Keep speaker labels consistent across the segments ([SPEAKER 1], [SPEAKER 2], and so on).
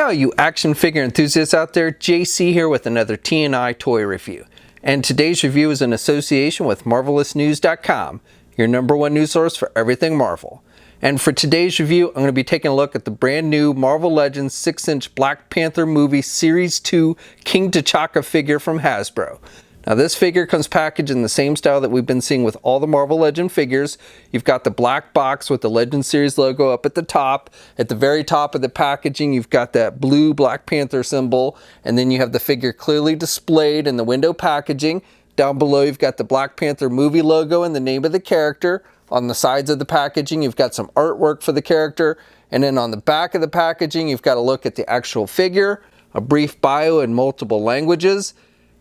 [SPEAKER 1] How you action figure enthusiasts out there, JC here with another T&I toy review. And today's review is in association with MarvelousNews.com, your #1 news source for everything Marvel. And for today's review, I'm going to be taking a look at the brand new Marvel Legends 6-inch Black Panther movie Series 2 King T'Chaka figure from Hasbro. Now this figure comes packaged in the same style that we've been seeing with all the Marvel Legend figures. You've got the black box with the Legend Series logo up at the top. At the very top of the packaging, you've got that blue Black Panther symbol, and then you have the figure clearly displayed in the window packaging. Down below, you've got the Black Panther movie logo and the name of the character. On the sides of the packaging, you've got some artwork for the character. And then on the back of the packaging, you've got a look at the actual figure, a brief bio in multiple languages.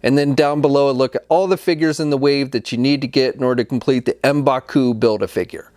[SPEAKER 1] And then down below, a look at all the figures in the wave that you need to get in order to complete the M'Baku Build-A-Figure.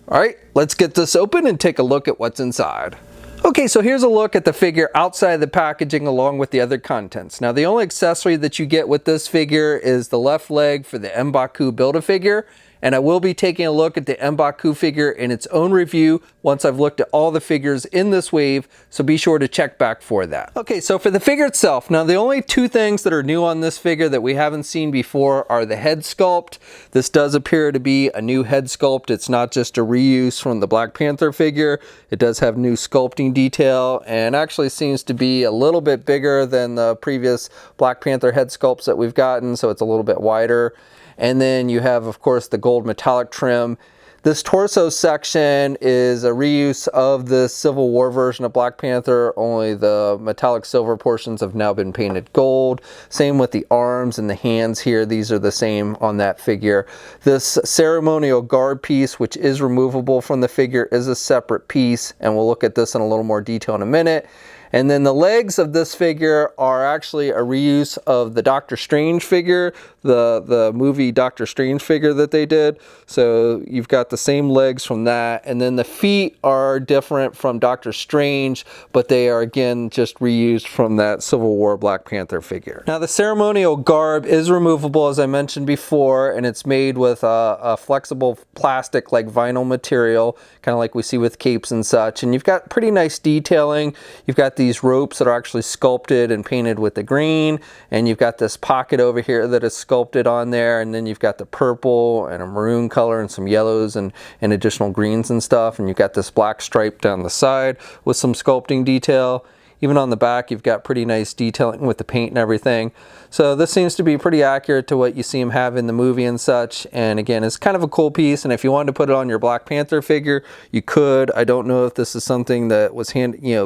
[SPEAKER 1] All right, let's get this open and take a look at what's inside. Okay, so here's a look at the figure outside the packaging along with the other contents. Now, the only accessory that you get with this figure is the left leg for the M'Baku Build-A-Figure. And I will be taking a look at the M'Baku figure in its own review once I've looked at all the figures in this wave, so be sure to check back for that. Okay, so for the figure itself, now the only two things that are new on this figure that we haven't seen before are the head sculpt. This does appear to be a new head sculpt. It's not just a reuse from the Black Panther figure. It does have new sculpting detail and actually seems to be a little bit bigger than the previous Black Panther head sculpts that we've gotten, so it's a little bit wider. And then you have, of course, the gold metallic trim. This torso section is a reuse of the Civil War version of Black Panther, only the metallic silver portions have now been painted gold. Same with the arms and the hands here. These are the same on that figure. This ceremonial garb piece, which is removable from the figure, is a separate piece, and we'll look at this in a little more detail in a minute. And then the legs of this figure are actually a reuse of the Doctor Strange figure, the movie Doctor Strange figure that they did. So you've got the same legs from that. And then the feet are different from Doctor Strange, but they are again just reused from that Civil War Black Panther figure. Now the ceremonial garb is removable, as I mentioned before, and it's made with a flexible plastic like vinyl material, kind of like we see with capes and such. And you've got pretty nice detailing. You've got these ropes that are actually sculpted and painted with the green, and you've got this pocket over here that is sculpted on there, and then you've got the purple and a maroon color and some yellows and additional greens and stuff, and you've got this black stripe down the side with some sculpting detail. Even on the back, you've got pretty nice detailing with the paint and everything. So this seems to be pretty accurate to what you see him have in the movie and such. And again, it's kind of a cool piece. And if you wanted to put it on your Black Panther figure, you could. I don't know if this is something that was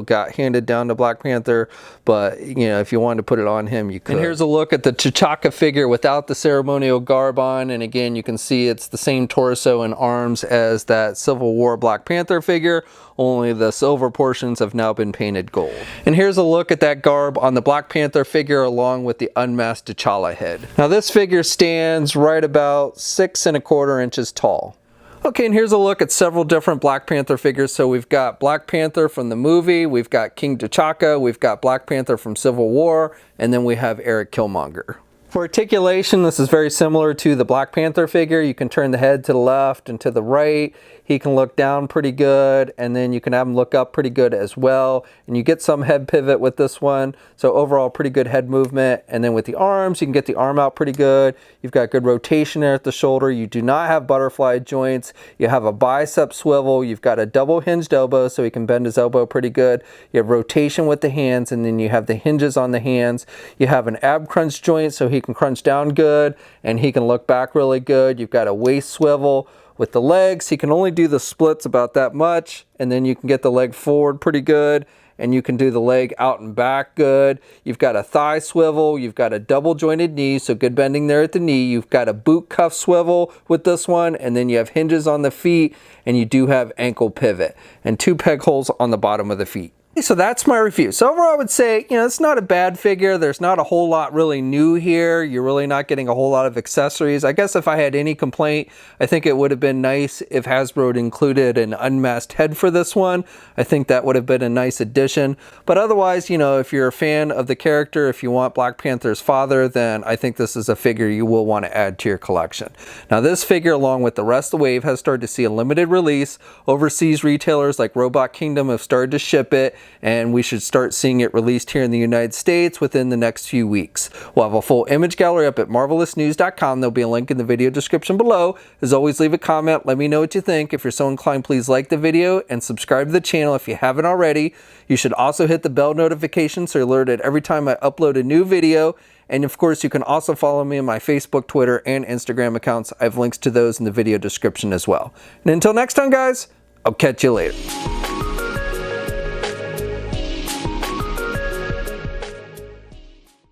[SPEAKER 1] got handed down to Black Panther, but if you wanted to put it on him, you could. And here's a look at the T'Chaka figure without the ceremonial garb on. And again, you can see it's the same torso and arms as that Civil War Black Panther figure, only the silver portions have now been painted gold. And here's a look at that garb on the Black Panther figure along with the unmasked T'Challa head. Now this figure stands right about 6 1/4 inches tall. Okay, and here's a look at several different Black Panther figures. So we've got Black Panther from the movie, we've got King T'Chaka, we've got Black Panther from Civil War, and then we have Eric Killmonger. For articulation, this is very similar to the Black Panther figure. You can turn the head to the left and to the right. He can look down pretty good, and then you can have him look up pretty good as well. And you get some head pivot with this one. So overall, pretty good head movement. And then with the arms, you can get the arm out pretty good. You've got good rotation there at the shoulder. You do not have butterfly joints. You have a bicep swivel. You've got a double hinged elbow, so he can bend his elbow pretty good. You have rotation with the hands, and then you have the hinges on the hands. You have an ab crunch joint, so he can crunch down good, and he can look back really good. You've got a waist swivel. With the legs, he can only do the splits about that much, and then you can get the leg forward pretty good, and you can do the leg out and back good. You've got a thigh swivel, you've got a double jointed knee, so good bending there at the knee. You've got a boot cuff swivel with this one, and then you have hinges on the feet, and you do have ankle pivot, and 2 peg holes on the bottom of the feet. So that's my review. So overall, I would say, it's not a bad figure. There's not a whole lot really new here. You're really not getting a whole lot of accessories. I guess if I had any complaint, I think it would have been nice if Hasbro had included an unmasked head for this one. I think that would have been a nice addition. But otherwise, if you're a fan of the character, if you want Black Panther's father, then I think this is a figure you will want to add to your collection. Now, this figure, along with the rest of the wave, has started to see a limited release. Overseas retailers like Robot Kingdom have started to ship it. and we should start seeing it released here in the United States within the next few weeks. We'll have a full image gallery up at marvelousnews.com. There'll be a link in the video description below. As always, leave a comment. Let me know what you think. If you're so inclined, please like the video and subscribe to the channel if you haven't already. You should also hit the bell notification so you're alerted every time I upload a new video. And of course, you can also follow me on my Facebook, Twitter, and Instagram accounts. I have links to those in the video description as well. And until next time, guys, I'll catch you later.